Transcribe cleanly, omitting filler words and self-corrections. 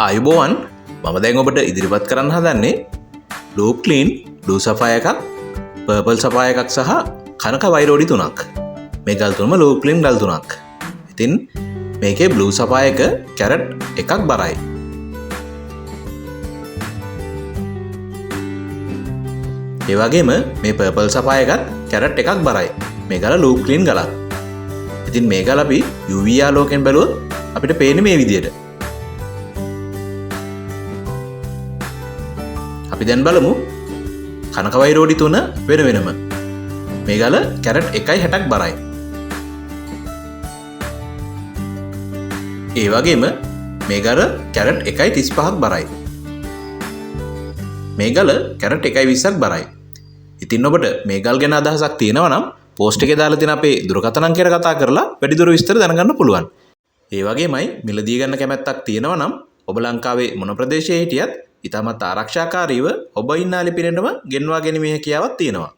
ආයුබෝවන් මම දැන් ඔබට ඉදිරිපත් කරන්න හදන්නේ බ්ලූ ක්ලීන් බ්ලූ සෆායර් එකක් පර්පල් සෆායර් එකක් සහ කනක වෛරෝඩි තුනක් මේ ගල් තුනම බ්ලූ ක්ලීන් ගල් තුනක්. ඉතින් මේකේ බ්ලූ සෆායර් එක කැරට් එකක් බරයි. ඒ වගේම මේ පර්පල් සෆායර් එකත් කැරට් එකක් බරයි. මේ ගල බ්ලූ ක්ලීන් ගලක්. ඉතින් මේ ගල අපි UV ආලෝකයෙන් බැලුවොත් අපිට පේන්නේ මේ විදියට. අපි දැන් බලමු කනක වෛරෝඩි තුන වෙන වෙනම. මේ ගල කැරට් 1.60ක් බරයි. ඒ වගේම මේ ගල කැරට් 1.35ක් බරයි. මේ ගල කැරට් 1.20ක් බරයි. ඉතින් ඔබට මේ ගල් ගැන අදහසක් තියෙනවා නම් පෝස්ට් එකේ දාලා තියෙන අපේ දුරකථන අංකයට කතා කරලා වැඩිදුර විස්තර දැනගන්න පුළුවන්. ඒ වගේමයි මිලදී ගන්න කැමැත්තක් තියෙනවා නම් ඔබ ලංකාවේ මොන ප්‍රදේශයේ හිටියත් ඉතාමත් ආරක්ෂාකාරීව ඔබ ඉන්න ලිපිනේටම ගෙන්වා ගැනීමේ හැකියාවක් තියෙනවා.